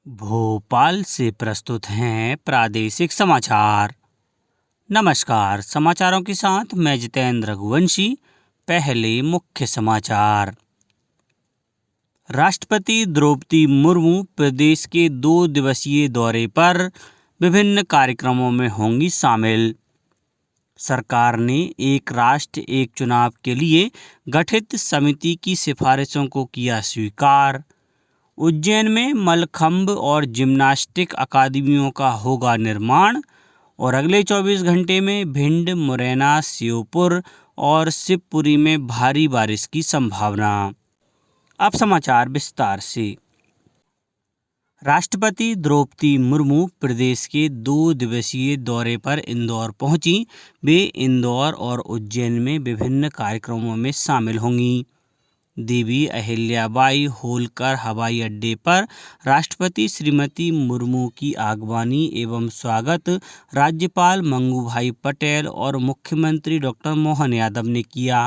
भोपाल से प्रस्तुत हैं प्रादेशिक समाचार। नमस्कार, समाचारों के साथ मैं जितेंद्र रघुवंशी। पहले मुख्य समाचार। राष्ट्रपति द्रौपदी मुर्मू प्रदेश के 2 दिवसीय दौरे पर विभिन्न कार्यक्रमों में होंगी शामिल। सरकार ने एक राष्ट्र एक चुनाव के लिए गठित समिति की सिफारिशों को किया स्वीकार। उज्जैन में मलखंभ और जिम्नास्टिक अकादमियों का होगा निर्माण और अगले 24 घंटे में भिंड, मुरैना, श्योपुर और शिवपुरी में भारी बारिश की संभावना। अब समाचार विस्तार से। राष्ट्रपति द्रौपदी मुर्मू प्रदेश के 2 दिवसीय दौरे पर इंदौर पहुंची। वे इंदौर और उज्जैन में विभिन्न कार्यक्रमों में शामिल होंगी। देवी अहिल्याबाई होलकर हवाई अड्डे पर राष्ट्रपति श्रीमती मुर्मू की आगवानी एवं स्वागत राज्यपाल मंगू भाई पटेल और मुख्यमंत्री डॉक्टर मोहन यादव ने किया।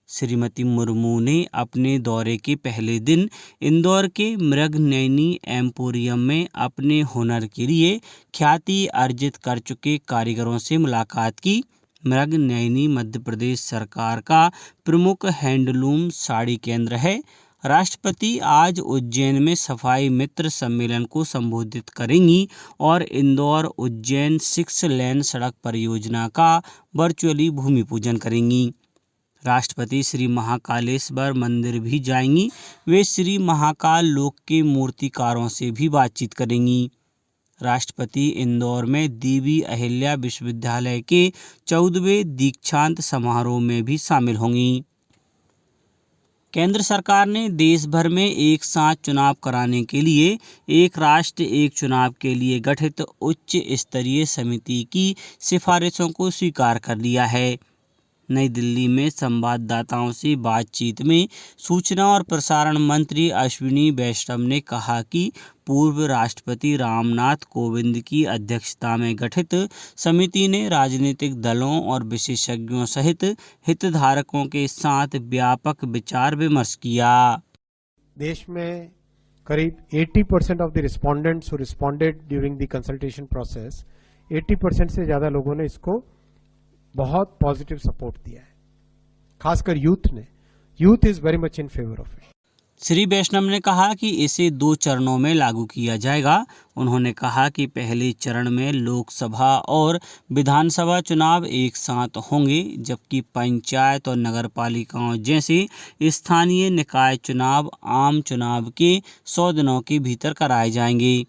श्रीमती मुर्मू ने अपने दौरे के पहले दिन इंदौर के मृगनयनी एम्पोरियम में अपने हुनर के लिए ख्याति अर्जित कर चुके कारीगरों से मुलाकात की। मृगनयनी मध्य प्रदेश सरकार का प्रमुख हैंडलूम साड़ी केंद्र है। राष्ट्रपति आज उज्जैन में सफाई मित्र सम्मेलन को संबोधित करेंगी और इंदौर उज्जैन 6 लेन सड़क परियोजना का वर्चुअली भूमि पूजन करेंगी। राष्ट्रपति श्री महाकालेश्वर मंदिर भी जाएंगी। वे श्री महाकाल लोक के मूर्तिकारों से भी बातचीत करेंगी। राष्ट्रपति इंदौर में देवी अहिल्या विश्वविद्यालय के 14वें दीक्षांत समारोह में भी शामिल होंगी। केंद्र सरकार ने देश भर में एक साथ चुनाव कराने के लिए एक राष्ट्र एक चुनाव के लिए गठित उच्च स्तरीय समिति की सिफारिशों को स्वीकार कर लिया है। नई दिल्ली में संवाददाताओं से बातचीत में सूचना और प्रसारण मंत्री अश्विनी वैष्णव ने कहा कि पूर्व राष्ट्रपति रामनाथ कोविंद की अध्यक्षता में गठित समिति ने राजनीतिक दलों और विशेषज्ञों सहित हितधारकों के साथ व्यापक विचार विमर्श किया। देश में करीब 80% of the respondents who responded during the consultation process, 80% से ज्यादा लोगों ने इसको बहुत पॉजिटिव सपोर्ट दिया है। खासकर youth is very much in favour of it. Shri Vaishnaw ने कहा कि इसे 2 चरणों में लागू किया जाएगा। उन्होंने कहा कि पहले चरण में लोकसभा और विधानसभा चुनाव एक साथ होंगे, जबकि पंचायत और नगरपालिकाओं जैसे स्थानीय निकाय चुनाव आम चुनाव के 100 दिनों के भीतर कराए जाएंगे।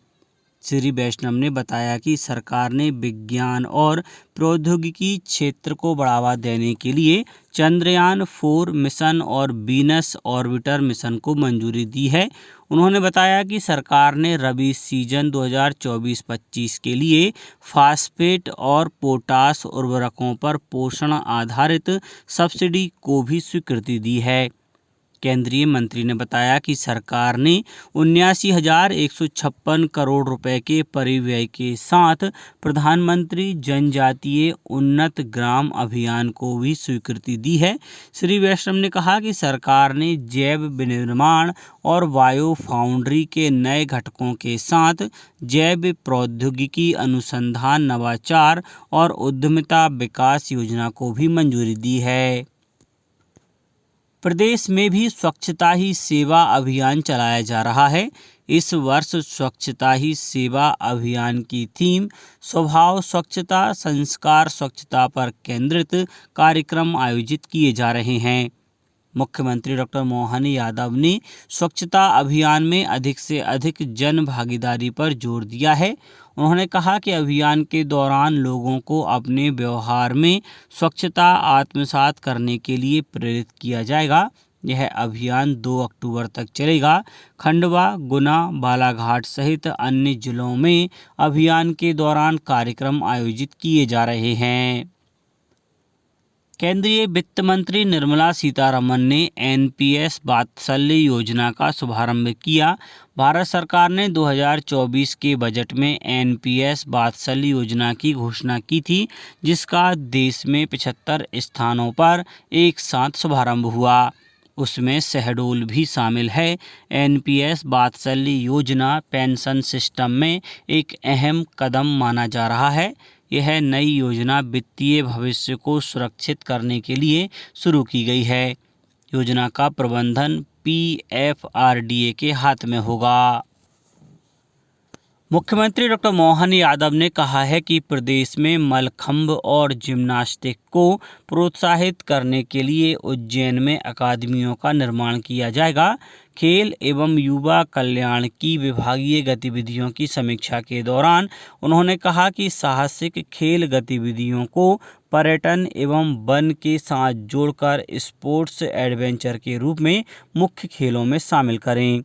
श्री वैष्णव ने बताया कि सरकार ने विज्ञान और प्रौद्योगिकी क्षेत्र को बढ़ावा देने के लिए चंद्रयान 4 मिशन और वीनस ऑर्बिटर मिशन को मंजूरी दी है। उन्होंने बताया कि सरकार ने रबी सीजन 2024-25 के लिए फास्फेट और पोटाश उर्वरकों पर पोषण आधारित सब्सिडी को भी स्वीकृति दी है। केंद्रीय मंत्री ने बताया कि सरकार ने 79,156 करोड़ रुपए के परिव्यय के साथ प्रधानमंत्री जनजातीय उन्नत ग्राम अभियान को भी स्वीकृति दी है। श्री वैष्णव ने कहा कि सरकार ने जैव विनिर्माण और बायो फाउंड्री के नए घटकों के साथ जैव प्रौद्योगिकी अनुसंधान, नवाचार और उद्यमिता विकास योजना को भी मंजूरी दी है। प्रदेश में भी स्वच्छता ही सेवा अभियान चलाया जा रहा है। इस वर्ष स्वच्छता ही सेवा अभियान की थीम स्वभाव स्वच्छता, संस्कार स्वच्छता पर केंद्रित कार्यक्रम आयोजित किए जा रहे हैं। मुख्यमंत्री डॉक्टर मोहन यादव ने स्वच्छता अभियान में अधिक से अधिक जन भागीदारी पर जोर दिया है। उन्होंने कहा कि अभियान के दौरान लोगों को अपने व्यवहार में स्वच्छता आत्मसात करने के लिए प्रेरित किया जाएगा। यह अभियान 2 अक्टूबर तक चलेगा। खंडवा, गुना, बालाघाट सहित अन्य जिलों में अभियान के दौरान कार्यक्रम आयोजित किए जा रहे हैं। केंद्रीय वित्त मंत्री निर्मला सीतारमण ने एनपीएस वात्सल्य योजना का शुभारंभ किया। भारत सरकार ने 2024 के बजट में एनपीएस वात्सल्य योजना की घोषणा की थी, जिसका देश में 75 स्थानों पर एक साथ शुभारंभ हुआ। उसमें शहडोल भी शामिल है। एनपीएस वात्सल्य योजना पेंशन सिस्टम में एक अहम कदम माना जा रहा है। यह नई योजना वित्तीय भविष्य को सुरक्षित करने के लिए शुरू की गई है। योजना का प्रबंधन पीएफआरडीए के हाथ में होगा। मुख्यमंत्री डॉक्टर मोहन यादव ने कहा है कि प्रदेश में मलखंभ और जिम्नास्टिक को प्रोत्साहित करने के लिए उज्जैन में अकादमियों का निर्माण किया जाएगा। खेल एवं युवा कल्याण की विभागीय गतिविधियों की समीक्षा के दौरान उन्होंने कहा कि साहसिक खेल गतिविधियों को पर्यटन एवं वन के साथ जोड़कर स्पोर्ट्स एडवेंचर के रूप में मुख्य खेलों में शामिल करें।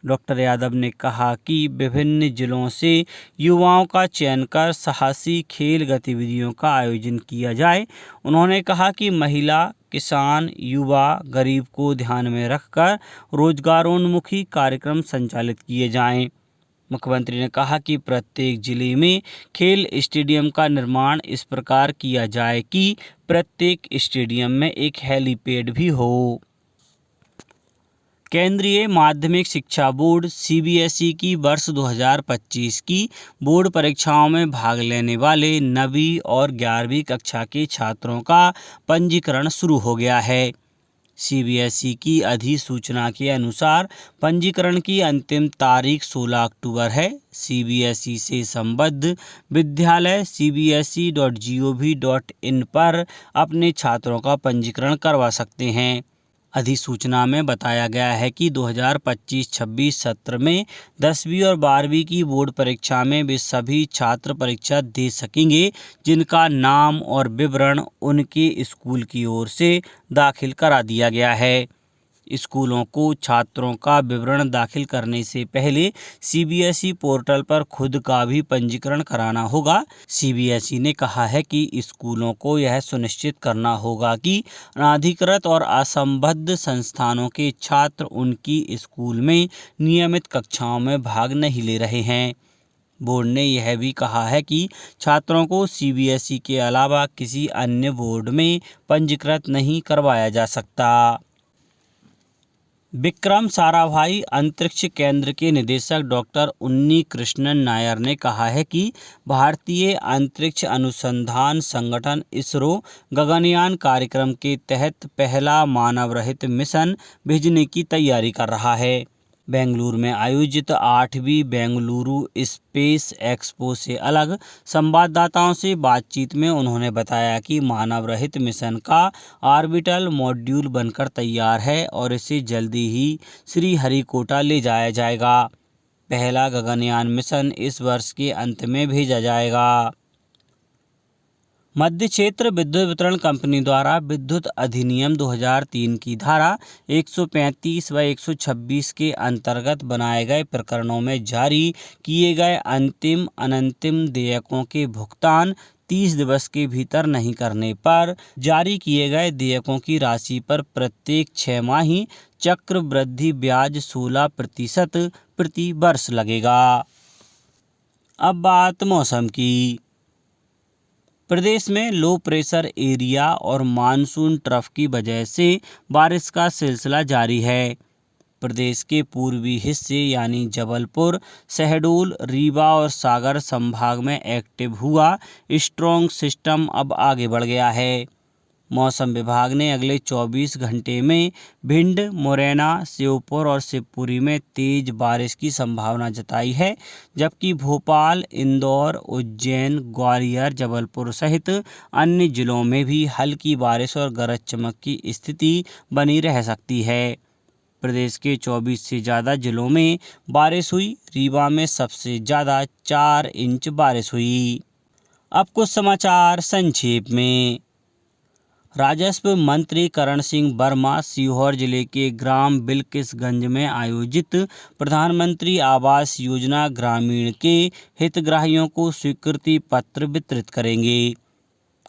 डॉक्टर यादव ने कहा कि विभिन्न जिलों से युवाओं का चयन कर साहसी खेल गतिविधियों का आयोजन किया जाए। उन्होंने कहा कि महिला, किसान, युवा, गरीब को ध्यान में रखकर रोजगारोन्मुखी कार्यक्रम संचालित किए जाएं। मुख्यमंत्री ने कहा कि प्रत्येक जिले में खेल स्टेडियम का निर्माण इस प्रकार किया जाए कि प्रत्येक स्टेडियम में एक हेलीपैड भी हो। केंद्रीय माध्यमिक शिक्षा बोर्ड सीबीएसई की वर्ष 2025 की बोर्ड परीक्षाओं में भाग लेने वाले 9वीं और 11वीं कक्षा के छात्रों का पंजीकरण शुरू हो गया है। सीबीएसई की अधिसूचना के अनुसार पंजीकरण की अंतिम तारीख 16 अक्टूबर है। सीबीएसई से संबद्ध विद्यालय cbse.gov.in पर अपने छात्रों का पंजीकरण करवा सकते हैं। अधिसूचना में बताया गया है कि 2025-26 सत्र में 10वीं और 12वीं की बोर्ड परीक्षा में वे सभी छात्र परीक्षा दे सकेंगे जिनका नाम और विवरण उनके स्कूल की ओर से दाखिल करा दिया गया है। स्कूलों को छात्रों का विवरण दाखिल करने से पहले सीबीएसई पोर्टल पर खुद का भी पंजीकरण कराना होगा। सीबीएसई ने कहा है कि स्कूलों को यह सुनिश्चित करना होगा कि अनाधिकृत और असंबद्ध संस्थानों के छात्र उनकी स्कूल में नियमित कक्षाओं में भाग नहीं ले रहे हैं। बोर्ड ने यह भी कहा है कि छात्रों को सीबीएसई के अलावा किसी अन्य बोर्ड में पंजीकृत नहीं करवाया जा सकता। विक्रम साराभाई अंतरिक्ष केंद्र के निदेशक डॉक्टर उन्नी कृष्णन नायर ने कहा है कि भारतीय अंतरिक्ष अनुसंधान संगठन इसरो गगनयान कार्यक्रम के तहत पहला मानव रहित मिशन भेजने की तैयारी कर रहा है। बेंगलुरु में आयोजित 8वीं बेंगलुरु स्पेस एक्सपो से अलग संवाददाताओं से बातचीत में उन्होंने बताया कि मानव रहित मिशन का ऑर्बिटल मॉड्यूल बनकर तैयार है और इसे जल्दी ही श्रीहरिकोटा ले जाया जाएगा। पहला गगनयान मिशन इस वर्ष के अंत में भेजा जाएगा। मध्य क्षेत्र विद्युत वितरण कंपनी द्वारा विद्युत अधिनियम 2003 की धारा 135 व 126 के अंतर्गत बनाए गए प्रकरणों में जारी किए गए अंतिम अनंतिम देयकों के भुगतान 30 दिवस के भीतर नहीं करने पर जारी किए गए देयकों की राशि पर प्रत्येक 6 माही चक्रवृद्धि ब्याज 16% प्रति वर्ष लगेगा। अब बात मौसम की। प्रदेश में लो प्रेशर एरिया और मानसून ट्रफ की वजह से बारिश का सिलसिला जारी है। प्रदेश के पूर्वी हिस्से यानी जबलपुर, शहडोल, रीवा और सागर संभाग में एक्टिव हुआ स्ट्रॉन्ग सिस्टम अब आगे बढ़ गया है। मौसम विभाग ने अगले 24 घंटे में भिंड, मुरैना, श्योपुर और शिवपुरी में तेज बारिश की संभावना जताई है, जबकि भोपाल, इंदौर, उज्जैन, ग्वालियर, जबलपुर सहित अन्य जिलों में भी हल्की बारिश और गरज चमक की स्थिति बनी रह सकती है। प्रदेश के 24 से ज़्यादा जिलों में बारिश हुई। रीवा में सबसे ज़्यादा 4 इंच बारिश हुई। अब कुछ समाचार संक्षेप में। राजस्व मंत्री करण सिंह वर्मा सीहोर जिले के ग्राम बिलकिसगंज में आयोजित प्रधानमंत्री आवास योजना ग्रामीण के हितग्राहियों को स्वीकृति पत्र वितरित करेंगे।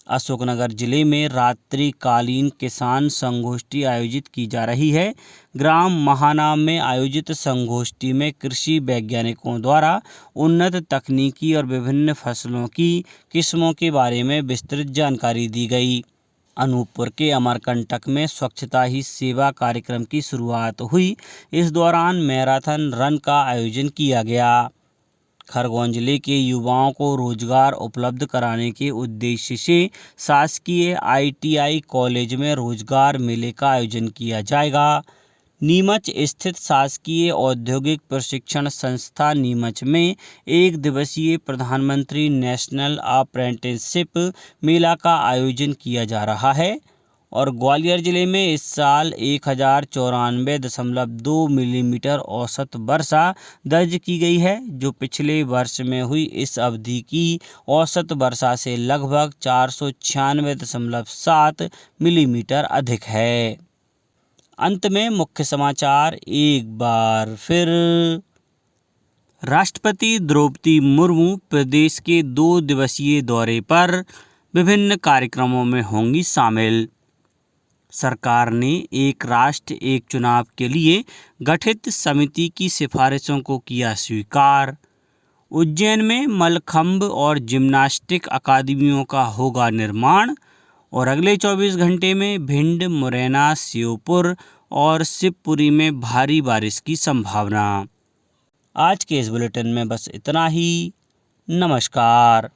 अशोकनगर जिले में रात्रिकालीन किसान संगोष्ठी आयोजित की जा रही है। ग्राम महानाम में आयोजित संगोष्ठी में कृषि वैज्ञानिकों द्वारा उन्नत तकनीकी और विभिन्न फसलों की किस्मों के बारे में विस्तृत जानकारी दी गई। अनूपपुर के अमरकंटक में स्वच्छता ही सेवा कार्यक्रम की शुरुआत हुई। इस दौरान मैराथन रन का आयोजन किया गया। खरगोन जिले के युवाओं को रोजगार उपलब्ध कराने के उद्देश्य से शासकीय ITI कॉलेज में रोजगार मेले का आयोजन किया जाएगा। नीमच स्थित शासकीय औद्योगिक प्रशिक्षण संस्था नीमच में 1 दिवसीय प्रधानमंत्री नेशनल अप्रेंटिसशिप मेला का आयोजन किया जा रहा है। और ग्वालियर जिले में इस साल 1094.2 मिलीमीटर औसत वर्षा दर्ज की गई है, जो पिछले वर्ष में हुई इस अवधि की औसत वर्षा से लगभग 496.7 मिलीमीटर अधिक है। अंत में मुख्य समाचार एक बार फिर। राष्ट्रपति द्रौपदी मुर्मू प्रदेश के 2 दिवसीय दौरे पर विभिन्न कार्यक्रमों में होंगी शामिल। सरकार ने एक राष्ट्र एक चुनाव के लिए गठित समिति की सिफारिशों को किया स्वीकार। उज्जैन में मलखंभ और जिम्नास्टिक अकादमियों का होगा निर्माण। और अगले 24 घंटे में भिंड, मुरैना, श्योपुर और शिवपुरी में भारी बारिश की संभावना। आज के इस बुलेटिन में बस इतना ही। नमस्कार।